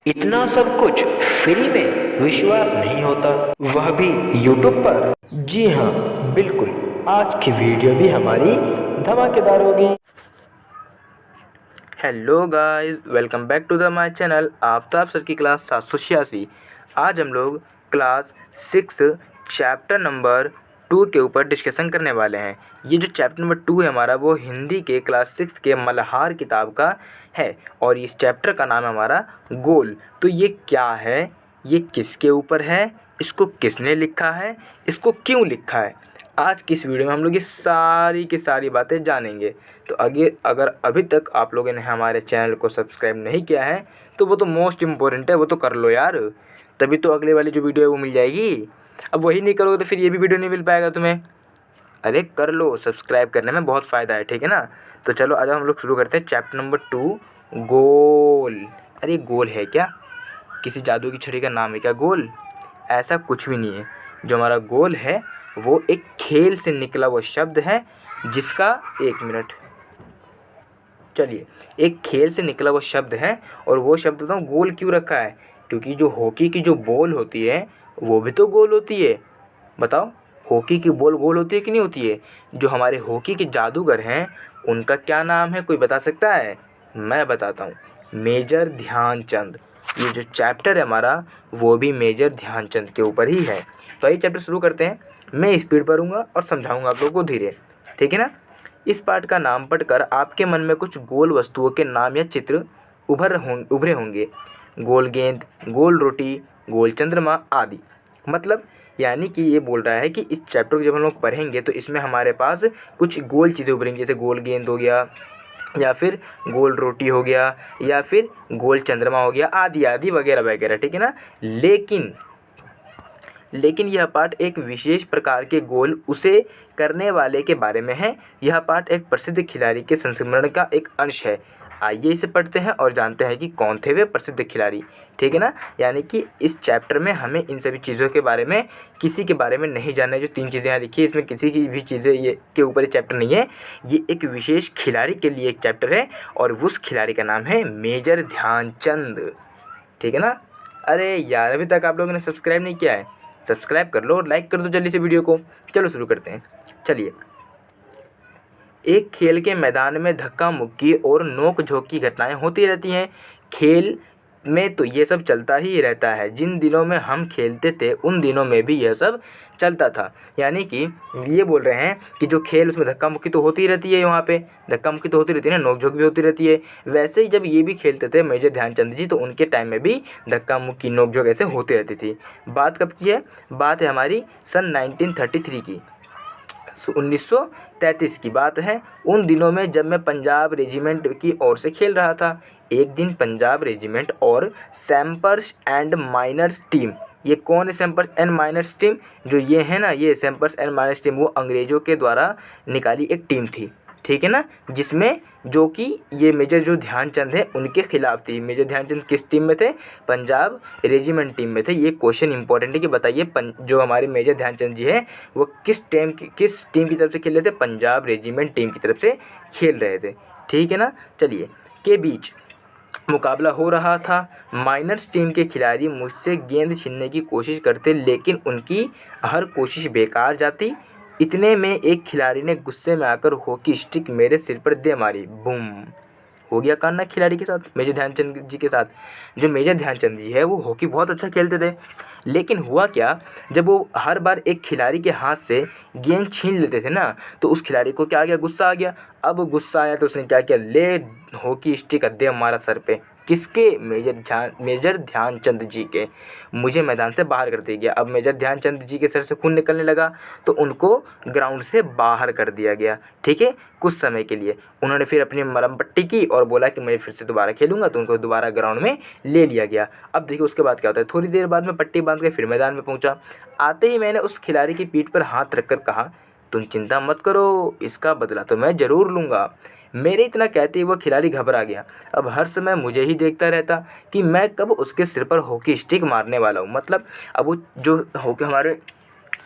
इतना सब कुछ फ्री में विश्वास नहीं होता, वह भी यूट्यूब पर। जी हाँ, बिल्कुल। आज की वीडियो भी हमारी धमाकेदार होगी। Hello guys, welcome back to the my channel Aftab sir की क्लास 786। आज हम लोग क्लास 6 चैप्टर नंबर 2 के ऊपर डिस्कशन करने वाले हैं। ये जो चैप्टर नंबर 2 है हमारा, वो हिंदी के क्लास 6 के मल्हार किताब का है और इस चैप्टर का नाम है हमारा गोल। तो ये क्या है, ये किसके ऊपर है, इसको किसने लिखा है, इसको क्यों लिखा है, आज की इस वीडियो में हम लोग ये सारी की सारी बातें जानेंगे। तो अगर अभी तक आप लोगों ने हमारे चैनल को सब्सक्राइब नहीं किया है तो वो तो मोस्ट इम्पोर्टेंट है, वो तो कर लो यार, तभी तो अगले वाली जो वीडियो है वो मिल जाएगी। अब वही नहीं करोगे तो फिर ये भी वीडियो नहीं मिल पाएगा तुम्हें। अरे कर लो, सब्सक्राइब करने में बहुत फ़ायदा है, ठीक है ना। तो चलो आज हम लोग शुरू करते हैं चैप्टर नंबर 2 गोल। अरे गोल है क्या, किसी जादू की छड़ी का नाम है क्या गोल? ऐसा कुछ भी नहीं है। जो हमारा गोल है वो एक खेल से निकला वो शब्द है जिसका, एक मिनट, चलिए, एक खेल से निकला वो शब्द है। और वो शब्द बताऊँ गोल क्यों रखा है, क्योंकि जो हॉकी की जो बॉल होती है वो भी तो गोल होती है। बताओ, हॉकी की बॉल गोल होती है कि नहीं होती है? जो हमारे हॉकी के जादूगर हैं उनका क्या नाम है, कोई बता सकता है? मैं बताता हूँ, मेजर ध्यानचंद। ये जो चैप्टर है हमारा वो भी मेजर ध्यानचंद के ऊपर ही है। तो आइए चैप्टर शुरू करते हैं। मैं स्पीड पर हूँगा और समझाऊँगा आप लोगों को धीरे, ठीक है ना। इस पाठ का नाम पढ़कर आपके मन में कुछ गोल वस्तुओं के नाम या चित्र उभरे होंगे। गोल गेंद, गोल रोटी, गोल चंद्रमा आदि। मतलब यानी कि ये बोल रहा है कि इस चैप्टर को जब हम लोग पढ़ेंगे तो इसमें हमारे पास कुछ गोल चीज़ें उभरेंगी, जैसे गोल गेंद हो गया, या फिर गोल रोटी हो गया, या फिर गोल चंद्रमा हो गया, आदि आदि वगैरह वगैरह, ठीक है ना। लेकिन यह पाठ एक विशेष प्रकार के गोल उसे करने वाले के बारे में है। यह पाठ एक प्रसिद्ध खिलाड़ी के संस्मरण का एक अंश है। आइए इसे पढ़ते हैं और जानते हैं कि कौन थे वे प्रसिद्ध खिलाड़ी, ठीक है ना। यानी कि इस चैप्टर में हमें इन सभी चीज़ों के बारे में, किसी के बारे में नहीं जानना है। जो 3 चीज़ें यहाँ लिखी है इसमें किसी की भी चीज़ें ये के ऊपर ये चैप्टर नहीं है। ये एक विशेष खिलाड़ी के लिए एक चैप्टर है और उस खिलाड़ी का नाम है मेजर ध्यानचंद, ठीक है ना। अरे यार, अभी तक आप लोगों ने सब्सक्राइब नहीं किया है, सब्सक्राइब कर लो और लाइक कर दो जल्दी से वीडियो को। चलो शुरू करते हैं। चलिए, एक खेल के मैदान में धक्का मुक्की और नोक झोंक की घटनाएं होती रहती हैं। खेल में तो ये सब चलता ही रहता है। जिन दिनों में हम खेलते थे उन दिनों में भी यह सब चलता था। यानी कि ये बोल रहे हैं कि जो खेल उसमें धक्का मुक्की तो होती रहती है, वहाँ पे धक्का मुक्की तो होती रहती है ना, नोक झोंक भी होती रहती है। वैसे ही जब ये भी खेलते थे मेजर ध्यानचंद जी, तो उनके टाइम में भी धक्का मुक्की नोक झोंक ऐसे होती रहती थी। बात कब की है? बात है हमारी सन 1933 की, 1933 की बात है। उन दिनों में जब मैं पंजाब रेजिमेंट की ओर से खेल रहा था। एक दिन पंजाब रेजिमेंट और सैम्पर्स एंड माइनर्स टीम, ये कौन है सैम्पर्स एंड माइनर्स टीम? जो ये है ना, ये सैम्पर्स एंड माइनर्स टीम वो अंग्रेज़ों के द्वारा निकाली एक टीम थी, ठीक है ना। जिसमें जो कि ये मेजर जो ध्यानचंद है उनके खिलाफ थी। मेजर ध्यानचंद किस टीम में थे? पंजाब रेजिमेंट टीम में थे। ये क्वेश्चन इंपॉर्टेंट है कि बताइए जो हमारे मेजर ध्यानचंद जी हैं वो किस टीम की तरफ से खेल रहे थे? पंजाब रेजिमेंट टीम की तरफ से खेल रहे थे, ठीक है ना। चलिए, के बीच मुकाबला हो रहा था। माइनर्स टीम के खिलाड़ी मुझसे गेंद छीनने की कोशिश करते लेकिन उनकी हर कोशिश बेकार जाती। इतने में एक खिलाड़ी ने गुस्से में आकर हॉकी स्टिक मेरे सिर पर दे मारी। बूम! हो गया कांड खिलाड़ी के साथ, मेजर ध्यानचंद जी के साथ। जो मेजर ध्यानचंद जी है वो हॉकी बहुत अच्छा खेलते थे, लेकिन हुआ क्या, जब वो हर बार एक खिलाड़ी के हाथ से गेंद छीन लेते थे ना, तो उस खिलाड़ी को क्या आ गया? गुस्सा आ गया। अब गुस्सा आया तो उसने क्या किया? ले हॉकी स्टिक दे मारा सर पे। किसके? मेजर ध्यानचंद जी के। मुझे मैदान से बाहर कर दिया गया। अब मेजर ध्यानचंद जी के सर से खून निकलने लगा तो उनको ग्राउंड से बाहर कर दिया गया, ठीक है, कुछ समय के लिए। उन्होंने फिर अपनी मरहम पट्टी की और बोला कि मैं फिर से दोबारा खेलूंगा, तो उनको दोबारा ग्राउंड में ले लिया गया। अब देखिए उसके बाद क्या होता है। थोड़ी देर बाद में पट्टी बांध के फिर मैदान में पहुंचा। आते ही मैंने उस खिलाड़ी की पीठ पर हाथ रखकर कहा, तुम चिंता मत करो, इसका बदला तो मैं ज़रूर लूँगा। मेरे इतना कहते ही वह खिलाड़ी घबरा गया। अब हर समय मुझे ही देखता रहता कि मैं कब उसके सिर पर हॉकी स्टिक मारने वाला हूँ। मतलब अब वो जो हॉकी हमारे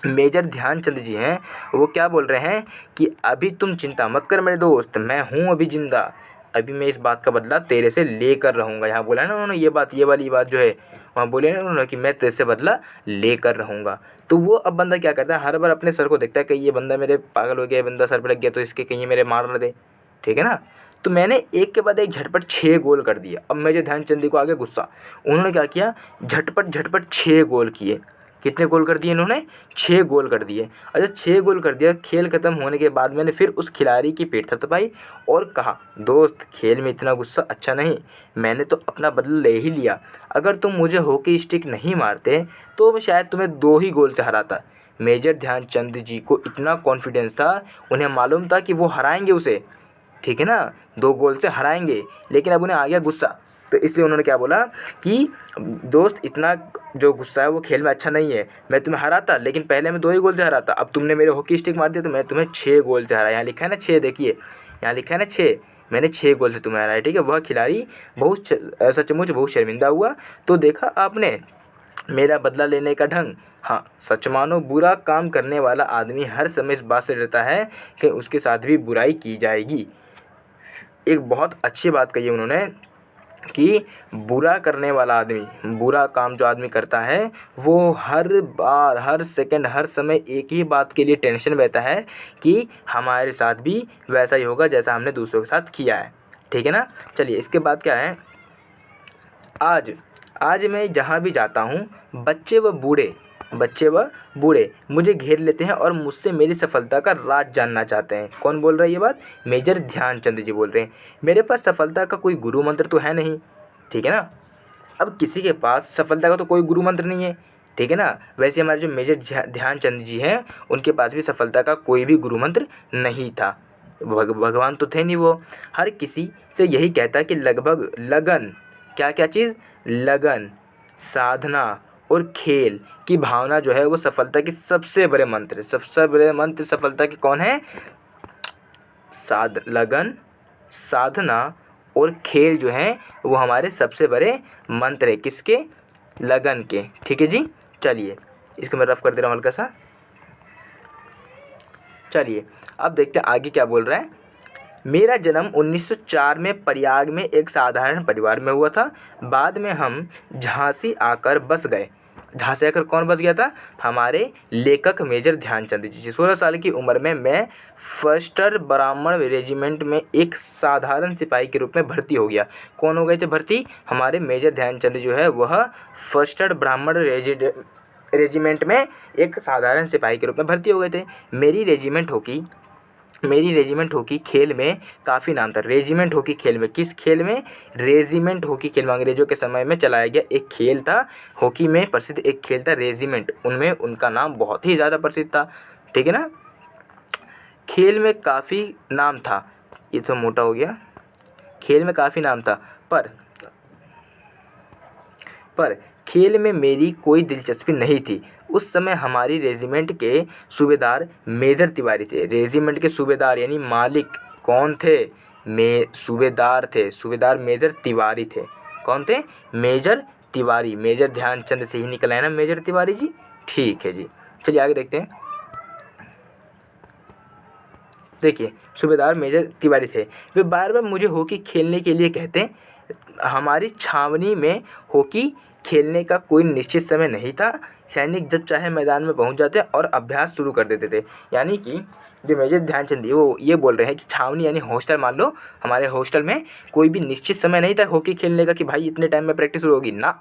मेजर ध्यानचंद जी हैं वो क्या बोल रहे हैं कि अभी तुम चिंता मत कर मेरे दोस्त, मैं हूँ अभी जिंदा। अभी मैं इस बात का बदला तेरे से लेकर रहूँगा। यहाँ बोला है ना उन्होंने ये वाली बात जो है वहाँ बोले ना उन्होंने कि मैं तेरे से बदला लेकर रहूँगा। तो वो अब बंदा क्या करता है, हर बार अपने सर को देखता है कहीं ये बंदा मेरे पागल हो गया, बंदा सर पे लग गया तो इसके कहीं मेरे मार न दे, ठीक है ना। तो मैंने एक के बाद एक झटपट 6 गोल कर दिए। अब मेजर ध्यानचंद जी को आ गया गुस्सा, उन्होंने क्या किया, झटपट 6 गोल किए। कितने गोल कर दिए इन्होंने, 6 गोल कर दिए। अच्छा 6 गोल कर दिया। खेल ख़त्म होने के बाद मैंने फिर उस खिलाड़ी की पीठ थपथपाई और कहा, दोस्त खेल में इतना गुस्सा अच्छा नहीं, मैंने तो अपना बदला ले ही लिया। अगर तुम मुझे हॉकी स्टिक नहीं मारते तो मैं शायद तुम्हें 2 ही गोल से हराता। मेजर ध्यानचंद जी को इतना कॉन्फिडेंस था, उन्हें मालूम था कि वो हराएंगे उसे, ठीक है ना, 2 गोल से हराएंगे। लेकिन अब उन्हें आ गया गुस्सा, तो इसलिए उन्होंने क्या बोला कि दोस्त इतना जो गुस्सा है वो खेल में अच्छा नहीं है, मैं तुम्हें हराता लेकिन पहले मैं 2 ही गोल से हराता, अब तुमने मेरे हॉकी स्टिक मार दिया तो मैं तुम्हें 6 गोल से हराया। यहाँ लिखा है ना 6, देखिए यहाँ लिखा है ना 6, मैंने 6 गोल से तुम्हें हराया, ठीक है। वह खिलाड़ी बहुत सचमुच बहुत शर्मिंदा हुआ। तो देखा आपने मेरा बदला लेने का ढंग। हाँ सच मानो, बुरा काम करने वाला आदमी हर समय इस बात से डरता है कि उसके साथ भी बुराई की जाएगी। एक बहुत अच्छी बात कही उन्होंने कि बुरा करने वाला आदमी, बुरा काम जो आदमी करता है वो हर बार, हर सेकंड, हर समय एक ही बात के लिए टेंशन रहता है कि हमारे साथ भी वैसा ही होगा जैसा हमने दूसरों के साथ किया है, ठीक है ना। चलिए इसके बाद क्या है, आज मैं जहाँ भी जाता हूँ बच्चे व बूढ़े मुझे घेर लेते हैं और मुझसे मेरी सफलता का राज जानना चाहते हैं। कौन बोल रहा है ये बात, मेजर ध्यानचंद जी बोल रहे हैं। मेरे पास सफलता का कोई गुरु मंत्र तो है नहीं, ठीक है ना। अब किसी के पास सफलता का तो कोई गुरु मंत्र नहीं है, ठीक है ना। वैसे हमारे जो मेजर ध्यानचंद जी हैं उनके पास भी सफलता का कोई भी गुरु मंत्र नहीं था, भगवान तो थे नहीं वो। हर किसी से यही कहता कि लगभग लगन, क्या चीज़, लगन, साधना और खेल की भावना जो है वो सफलता की सबसे बड़े मंत्र, सबसे बड़े मंत्र सफलता के कौन है, लगन, साधना और खेल जो हैं वो हमारे सबसे बड़े मंत्र है। किसके, लगन के, ठीक है जी। चलिए इसको मैं रफ कर दे रहा हूँ हल्का सा। चलिए अब देखते हैं आगे क्या बोल रहा है। मेरा जन्म 1904 में प्रयाग में एक साधारण परिवार में हुआ था। बाद में हम झांसी आकर बस गए। झांसी आकर कौन बस गया था, हमारे लेखक मेजर ध्यानचंद जी। 16 साल की उम्र में मैं फर्स्टर ब्राह्मण रेजिमेंट में एक साधारण सिपाही के रूप में भर्ती हो गया। कौन हो गए थे भर्ती, हमारे मेजर ध्यानचंद जो है वह फर्स्टर ब्राह्मण रेजिमेंट में एक साधारण सिपाही के रूप में भर्ती हो गए थे। मेरी रेजिमेंट हॉकी खेल में काफ़ी नाम था। रेजिमेंट हॉकी खेल में, किस खेल में, रेजिमेंट हॉकी खेल में, अंग्रेजों के समय में चलाया गया एक खेल था। हॉकी में प्रसिद्ध एक खेल था रेजिमेंट, उनमें उनका नाम बहुत ही ज़्यादा प्रसिद्ध था, ठीक है ना। खेल में काफ़ी नाम था, ये तो मोटा हो गया, खेल में काफ़ी नाम था पर खेल में मेरी कोई दिलचस्पी नहीं थी। उस समय हमारी रेजिमेंट के सूबेदार मेजर तिवारी थे। रेजिमेंट के सूबेदार यानी मालिक कौन थे, सूबेदार थे, सूबेदार मेजर तिवारी थे। कौन थे, मेजर तिवारी। मेजर ध्यानचंद से ही निकला है ना मेजर तिवारी जी, ठीक है जी। चलिए आगे देखते हैं। देखिए सूबेदार मेजर तिवारी थे, वे बार बार मुझे हॉकी खेलने के लिए कहते। हमारी छावनी में हॉकी खेलने का कोई निश्चित समय नहीं था। सैनिक जब चाहे मैदान में पहुंच जाते और अभ्यास शुरू कर देते थे। यानी कि जो मेजर ध्यानचंद जी वो ये बोल रहे हैं कि छावनी यानी हॉस्टल, मान लो हमारे हॉस्टल में कोई भी निश्चित समय नहीं था हॉकी खेलने का कि भाई इतने टाइम में प्रैक्टिस शुरू होगी ना,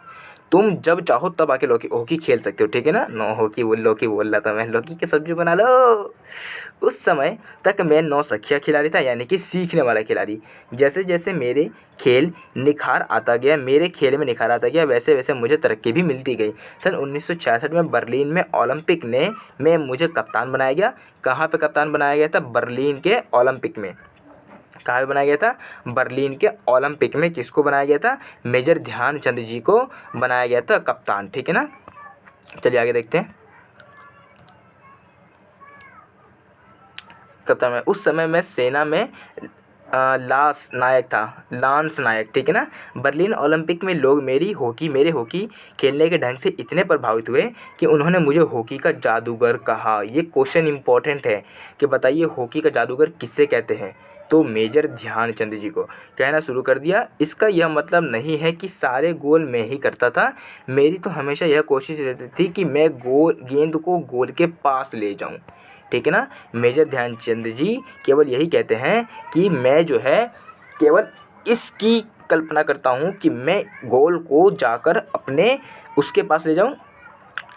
तुम जब चाहो तब आके हॉकी खेल सकते हो, ठीक है ना। नो हॉकी लौकी बोल रहा था मैं, लौकी की सब्जी बना लो। उस समय तक मैं नौसिखिया खिलाड़ी था, यानी कि सीखने वाला खिलाड़ी। जैसे जैसे मेरे खेल में निखार आता गया वैसे वैसे मुझे तरक्की भी मिलती गई। सन 1966 में बर्लिन में ओलंपिक में मुझे कप्तान बनाया गया। कहाँ पे कप्तान बनाया गया था, बर्लिन के ओलंपिक में। कहाँ पे बनाया गया था, बर्लिन के ओलंपिक में। किसको बनाया गया था, मेजर ध्यानचंद जी को बनाया गया था कप्तान, ठीक है ना। चलिए आगे देखते हैं। कप्तान में उस समय मैं सेना में लांस नायक, ठीक है ना। बर्लिन ओलंपिक में लोग मेरे हॉकी खेलने के ढंग से इतने प्रभावित हुए कि उन्होंने मुझे हॉकी का जादूगर कहा। ये क्वेश्चन इंपॉर्टेंट है कि बताइए हॉकी का जादूगर किससे कहते हैं। तो मेजर ध्यानचंद जी को कहना शुरू कर दिया, इसका यह मतलब नहीं है कि सारे गोल मैं ही करता था। मेरी तो हमेशा यह कोशिश रहती थी कि मैं गेंद को गोल के पास ले जाऊं। ठीक है ना। मेजर ध्यानचंद जी केवल यही कहते हैं कि मैं जो है केवल इसकी कल्पना करता हूं कि मैं गोल को जाकर अपने उसके पास ले जाऊं,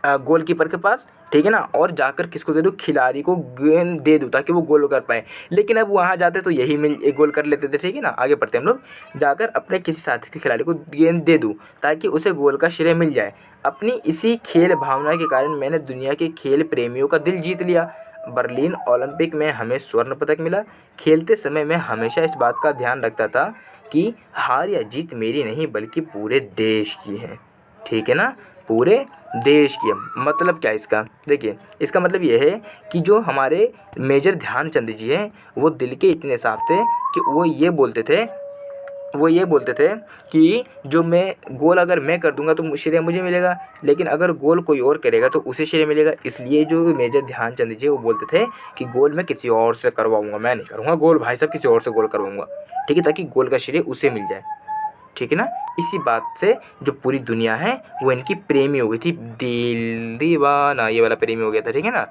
गोलकीपर के पास। ठीक है ना। और जाकर किसको दे दूँ, खिलाड़ी को गेंद दे दूँ ताकि वो गोल कर पाए। लेकिन अब वहाँ जाते तो यही एक गोल कर लेते थे। ठीक है ना। आगे बढ़ते हम लोग, जाकर अपने किसी साथी के खिलाड़ी को गेंद दे दूँ ताकि उसे गोल का श्रेय मिल जाए। अपनी इसी खेल भावना के कारण मैंने दुनिया के खेल प्रेमियों का दिल जीत लिया। बर्लिन ओलंपिक में हमें स्वर्ण पदक मिला। खेलते समय मैं हमेशा इस बात का ध्यान रखता था कि हार या जीत मेरी नहीं बल्कि पूरे देश की है। ठीक है ना। पूरे देश की। मतलब क्या इसका, देखिए इसका मतलब ये है कि जो हमारे मेजर ध्यानचंद जी हैं वो दिल के इतने साफ थे कि वो ये बोलते थे कि जो मैं गोल अगर मैं कर दूंगा तो श्रेय मुझे मिलेगा, लेकिन अगर गोल कोई और करेगा तो उसे श्रेय मिलेगा। इसलिए जो मेजर ध्यानचंद जी वो बोलते थे कि गोल मैं किसी और से करवाऊंगा, मैं नहीं करूँगा गोल, भाई साहब किसी और से गोल करवाऊंगा। ठीक है, ताकि गोल का श्रेय उसे मिल जाए। ठीक है ना। इसी बात से जो पूरी दुनिया है वो इनकी प्रेमी हो गई थी। दिल दीवाना ये वाला प्रेमी हो गया था। ठीक है ना।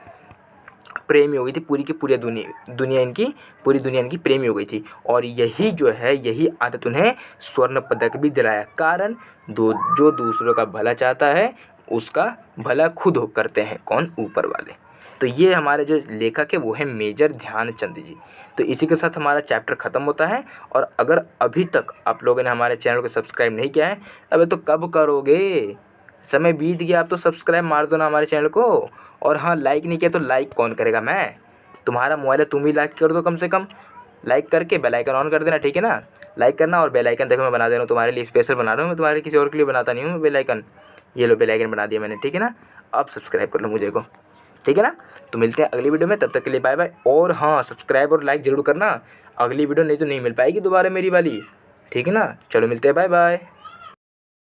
प्रेमी हो गई थी पूरी की पूरी दुनिया इनकी प्रेमी हो गई थी। और यही जो है यही आदत उन्हें स्वर्ण पदक भी दिलाया। कारण जो दूसरों का भला चाहता है उसका भला खुद करते हैं कौन, ऊपर वाले। तो ये हमारे जो लेखक है वो है मेजर ध्यानचंद जी। तो इसी के साथ हमारा चैप्टर ख़त्म होता है। और अगर अभी तक आप लोगों ने हमारे चैनल को सब्सक्राइब नहीं किया है, अबे तो कब करोगे, समय बीत गया। आप तो सब्सक्राइब मार दो ना हमारे चैनल को। और हाँ, लाइक नहीं किया तो लाइक कौन करेगा, मैं, तुम्हारा मोबाइल है, तुम ही लाइक कर दो कम से कम। लाइक करके बेल आइकन ऑन कर देना। ठीक है ना। लाइक करना और बेल आइकन देखो मैं बना दे रहा हूँ तुम्हारे लिए, स्पेशल बना रहा हूँ मैं, तुम्हारे किसी और के लिए बनाता नहीं हूँ मैं बेल आइकन। ये लो बेल आइकन बना दिया मैंने। ठीक है ना। अब सब्सक्राइब कर लो मुझे को। ठीक है ना। तो मिलते हैं अगली वीडियो में, तब तक के लिए बाय बाय। और हाँ, सब्सक्राइब और लाइक ज़रूर करना। अगली वीडियो नहीं तो नहीं मिल पाएगी दोबारा मेरी वाली। ठीक है ना। चलो मिलते हैं, बाय बाय।